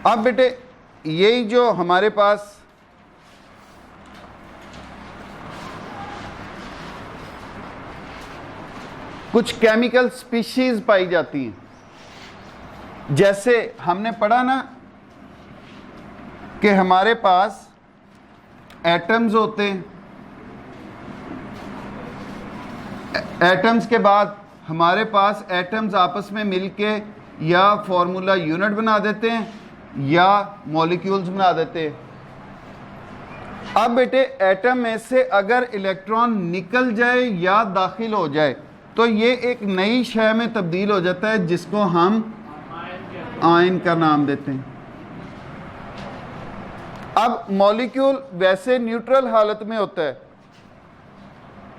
अब बेटे यही जो हमारे पास कुछ केमिकल स्पीशीज पाई जाती हैं, जैसे हमने पढ़ा ना कि हमारे पास एटम्स होते हैं, एटम्स के बाद हमारे पास एटम्स आपस में मिलके या फॉर्मूला यूनिट बना देते हैं या मॉलिक्यूल्स बना देते हैं। अब बेटे एटम में से अगर इलेक्ट्रॉन निकल जाए या दाखिल हो जाए तो ये एक नई शय में तब्दील हो जाता है जिसको हम आयन का नाम देते हैं। अब मॉलिक्यूल वैसे न्यूट्रल हालत में होता है,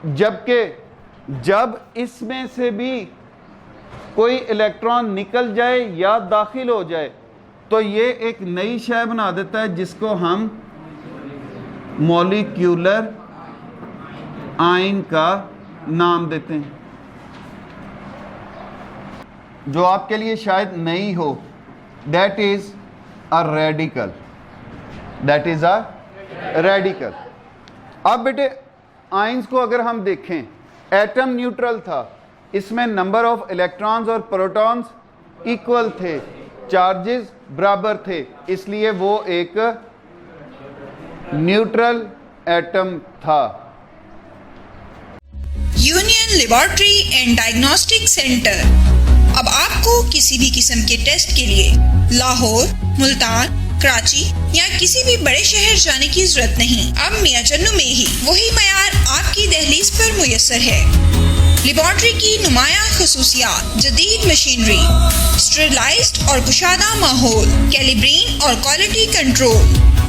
जबकि जब इसमें से भी कोई इलेक्ट्रॉन निकल जाए या दाखिल हो जाए तो ये एक नई शय बना देता है जिसको हम मॉलिक्यूलर आयन का नाम देते हैं। जो आपके लिए शायद नई हो, that is a radical, that is a radical. अब बेटे आयंस को अगर हम देखें, एटम न्यूट्रल था, इसमें नंबर ऑफ इलेक्ट्रॉन्स और प्रोटॉन्स इक्वल थे, चार्जेस बराबर थे, इसलिए वो एक न्यूट्रल एटम था। Union laboratory and diagnostic centre अब आपको किसी भी किस्म के टेस्ट के लिए लाहौर, मुल्तान, कराची या किसी भी बड़े शहर जाने की जरूरत नहीं। अब मियां चन्नू में ही वही मयार आपकी दहलीज पर मुयस्सर है। लेबोरेटरी की नुमाया खसूसियात, जदीद मशीनरी, स्टेरिलाइज्ड और कुशादा माहौल, कैलिब्रीन और क्वालिटी कंट्रोल,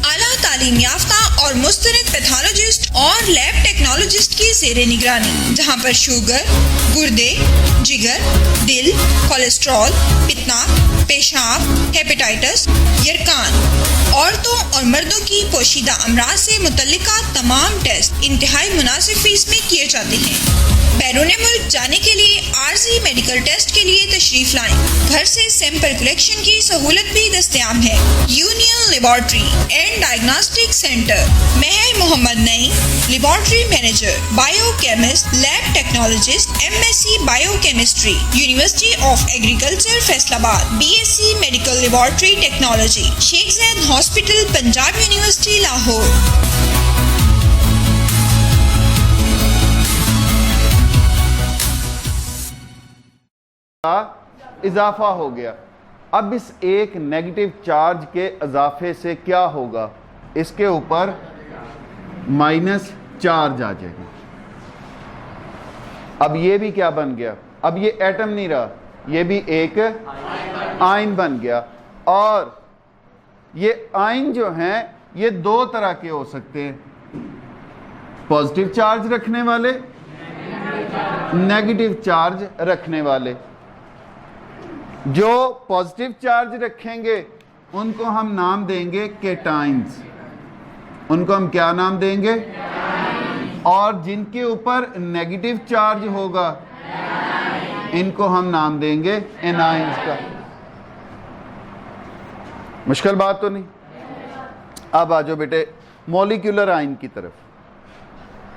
आला तालीम याफ्ता और मुस्तनद पैथोलॉजिस्ट और लैब टेक्नोलॉजिस्ट की ज़ेरे निगरानी, जहां पर शुगर, गुर्दे, जिगर, दिल, कोलेस्ट्रॉल, पित्ना, पेशाब, हेपेटाइटिस, यरकान, औरतों और मर्दों की पोशीदा अमराज से मुतल्लिका तमाम टेस्ट इंतहाई मुनासिब फीस में किए जाते हैं। बैरून मुल्क जाने के लिए आर्जी मेडिकल टेस्ट के लिए तशरीफ लाएं। घर से सैंपल कलेक्शन की सहूलत भी दस्तयाब है। Union laboratory and diagnostic centre, Mehar Mohammad Naeem, laboratory manager, biochemist, lab technologist, MSc biochemistry, university of agriculture Faisalabad, BSc medical laboratory technology, Sheikh Zaid hospital, Punjab university Lahore. इजाफा हो गया। अब इस एक नेगेटिव चार्ज के इजाफे से क्या होगा, इसके ऊपर माइनस चार्ज आ जाएगा। अब ये भी क्या बन गया, अब ये एटम नहीं रहा, ये भी एक आयन बन गया। और ये आयन जो हैं ये दो तरह के हो सकते हैं, पॉजिटिव चार्ज रखने वाले, नेगेटिव चार्ज रखने वाले। जो पॉजिटिव चार्ज रखेंगे उनको हम नाम देंगे केटाइंस, उनको हम क्या नाम देंगे, और जिनके ऊपर नेगेटिव चार्ज होगा इनको हम नाम देंगे एनाइंस का। मुश्किल बात तो नहीं। अब आ जाओ बेटे मॉलिक्यूलर आयन की तरफ।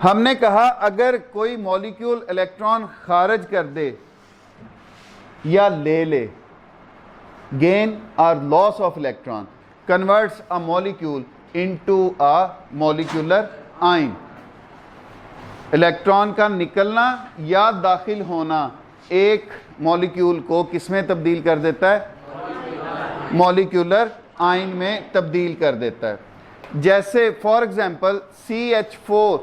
हमने कहा अगर कोई मॉलिक्यूल इलेक्ट्रॉन खारिज कर दे या ले ले, गेन और loss of electron converts a molecule into a molecular ion. Electron का निकलना या दाखिल होना एक मॉलिक्यूल को किसमें तब्दील कर देता है, मॉलिक्यूलर आयन में तब्दील कर देता है। जैसे फॉर एग्जांपल CH4,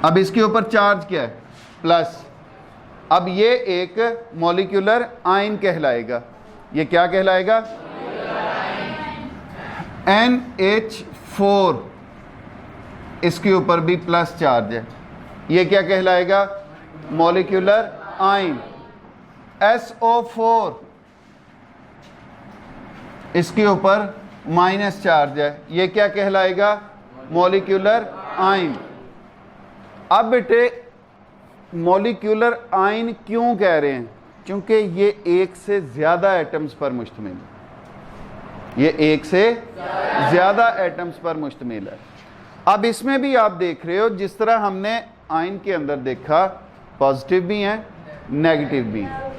अब इसके ऊपर चार्ज क्या है, प्लस। अब ये एक मॉलिक्यूलर आयन कहलाएगा। ये क्या कहलाएगा, NH4, इसके ऊपर भी प्लस चार्ज है, ये क्या कहलाएगा, मॉलिक्यूलर आयन। SO4, इसके ऊपर माइनस चार्ज है, ये क्या कहलाएगा, मॉलिक्यूलर आयन। अब बेटे मॉलिक्यूलर आयन क्यों कह रहे हैं? क्योंकि ये एक से ज़्यादा एटम्स पर मुश्तमिल है, ये एक से ज़्यादा एटम्स पर मुश्तमिल है। अब इसमें भी आप देख रहे हो जिस तरह हमने आयन के अंदर देखा, पॉजिटिव भी हैं नेगेटिव भी हैं,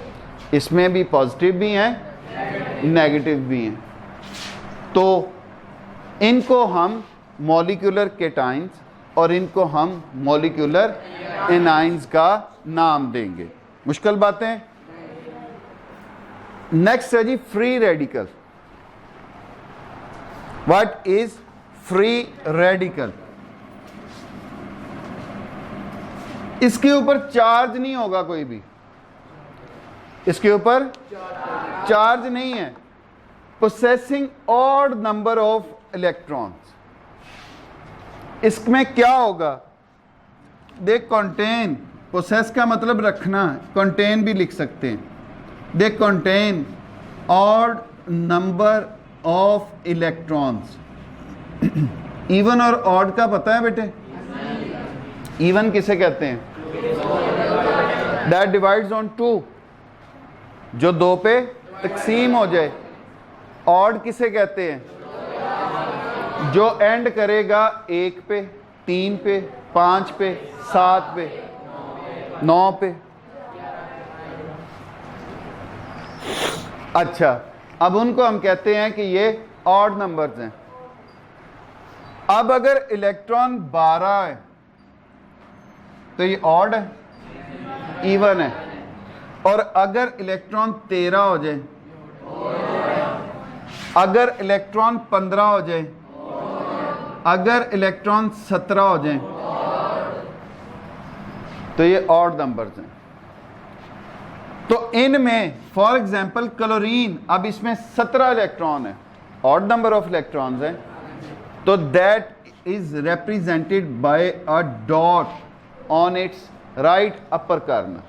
इसमें भी पॉजिटिव भी हैं नेगेटिव भी हैं। तो इनको हम मॉलिक्यूलर केटाइंस और इनको हम मॉलिक्यूलर एनाइंस का नाम देंगे। मुश्किल बातें। नेक्स्ट है जी free radical. What is free radical? इसके ऊपर चार्ज नहीं होगा कोई भी, इसके ऊपर चार्ज नहीं है। पोसेसिंग ऑड नंबर ऑफ इलेक्ट्रॉन्स। इसमें क्या होगा? दे कंटेन, पोसेस का मतलब रखना, कंटेन भी लिख सकते हैं। They contain odd number of electrons. Even और ऑड का पता है बेटे? इवन किसे कहते हैं? दैट डिवाइड्स ऑन टू, जो दो पे तकसीम हो जाए। ऑड किसे कहते हैं? जो एंड करेगा एक पे, तीन पे, पांच पे, सात पे, नौ पे। अच्छा, अब उनको हम कहते हैं कि ये ऑड नंबर्स हैं। अब अगर इलेक्ट्रॉन 12 है तो ये ऑड है, इवन है। और अगर इलेक्ट्रॉन 13 हो जाए, अगर इलेक्ट्रॉन 15 हो जाए, अगर इलेक्ट्रॉन 17 हो जाए तो ये ऑड नंबर्स हैं। तो इनमें फॉर एग्जांपल क्लोरीन, अब इसमें 17 इलेक्ट्रॉन है, ऑड नंबर ऑफ इलेक्ट्रॉन्स हैं, तो that is represented by a dot on it's right upper corner.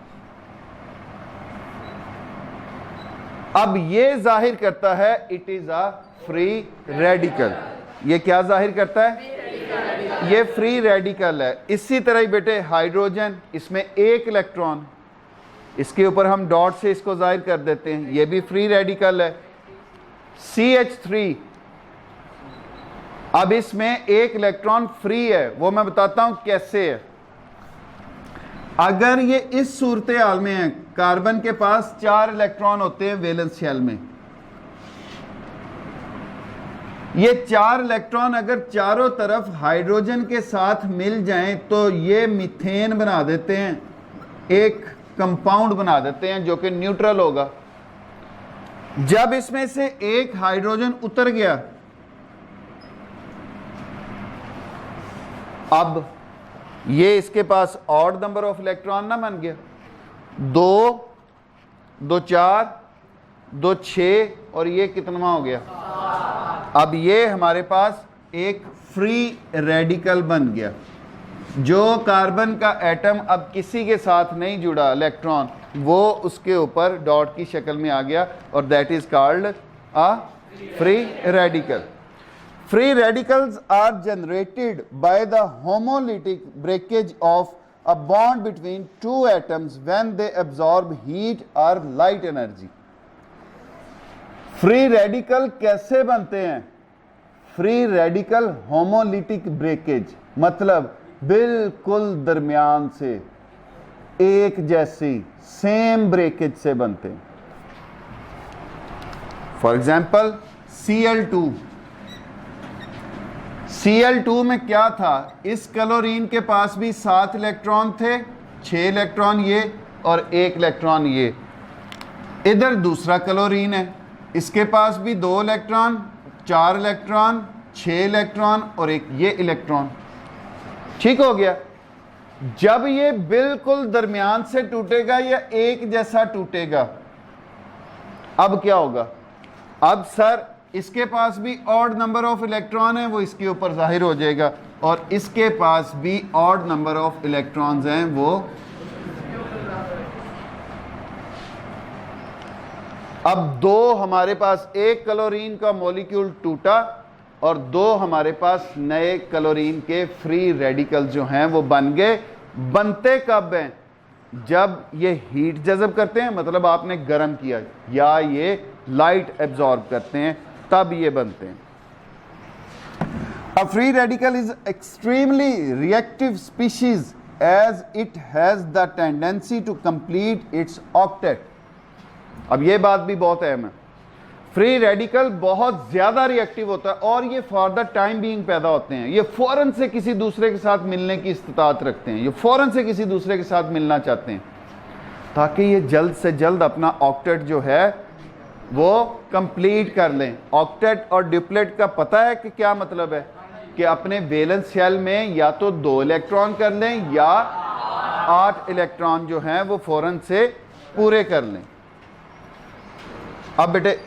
अब ये जाहिर करता है it is a free radical. ये क्या जाहिर करता है? ये फ्री रेडिकल है। इसी तरह ही बेटे हाइड्रोजन, इसमें एक इलेक्ट्रॉन, इसके ऊपर हम डॉट से इसको जाहिर कर देते हैं, ये भी फ्री रेडिकल है। CH3, अब इसमें एक इलेक्ट्रॉन फ्री है, वो मैं बताता हूं कैसे है। अगर ये इस सूरत हाल में है, कार्बन के पास 4 इलेक्ट्रॉन होते हैं वैलेंस शेल में, ये 4 इलेक्ट्रॉन अगर चारों तरफ हाइड्रोजन के साथ मिल जाएं तो ये मीथेन बना देते हैं, एक कंपाउंड बना देते हैं जो कि न्यूट्रल होगा। जब इसमें से एक हाइड्रोजन उतर गया, अब ये इसके पास ऑड नंबर ऑफ इलेक्ट्रॉन ना बन गया, 2 2 4 2 6 और ये कितना हो गया? अब ये हमारे पास एक फ्री रेडिकल बन गया। जो कार्बन का एटम अब किसी के साथ नहीं जुड़ा इलेक्ट्रॉन, वो उसके ऊपर डॉट की शक्ल में आ गया और that is called a free radical. Free radicals are generated by the homolytic breakage of a bond between two atoms when they absorb heat or light energy. Free radical कैसे बनते हैं? Free radical homolytic breakage मतलब बिल्कुल दरमियान से एक जैसी same breakage से बनते हैं। फॉर एग्जाम्पल Cl2, Cl2 में क्या था? इस क्लोरीन के पास भी 7 इलेक्ट्रॉन थे, 6 इलेक्ट्रॉन ये और 1 इलेक्ट्रॉन ये। इधर दूसरा क्लोरीन है, इसके पास भी 2 इलेक्ट्रॉन, 4 इलेक्ट्रॉन, 6 इलेक्ट्रॉन और एक ये इलेक्ट्रॉन। ठीक हो गया। जब ये बिल्कुल दरमियान से टूटेगा या एक जैसा टूटेगा, अब क्या होगा? अब सर इसके पास भी ऑड नंबर ऑफ इलेक्ट्रॉन है, वो इसके ऊपर जाहिर हो जाएगा, और इसके पास भी ऑड नंबर ऑफ इलेक्ट्रॉन्स हैं, वो अब 2 हमारे पास एक क्लोरीन का मॉलिक्यूल टूटा और 2 हमारे पास नए क्लोरीन के फ्री रेडिकल जो हैं वो बन गए। बनते कब हैं? जब ये हीट जज़ब करते हैं, मतलब आपने गर्म किया, या ये लाइट एब्जॉर्ब करते हैं, तब ये बनते हैं। A free radical is extremely reactive species as it has the tendency to complete its octet। अब ये बात भी बहुत अहम है, फ्री रेडिकल बहुत ज़्यादा रिएक्टिव होता है और ये फॉर द टाइम बीइंग पैदा होते हैं। ये फ़ौरन से किसी दूसरे के साथ मिलने की इस्तात रखते हैं, ये फ़ौरन से किसी दूसरे के साथ मिलना चाहते हैं ताकि ये जल्द से जल्द अपना ऑक्टेट जो है वो कंप्लीट कर लें। ऑक्टेट और ड्यूप्लेट का पता है कि क्या मतलब है, कि अपने वैलेंस शेल में या तो 2 इलेक्ट्रॉन कर लें या 8 इलेक्ट्रॉन जो हैं वो फ़ौरन से पूरे कर लें। अब बेटे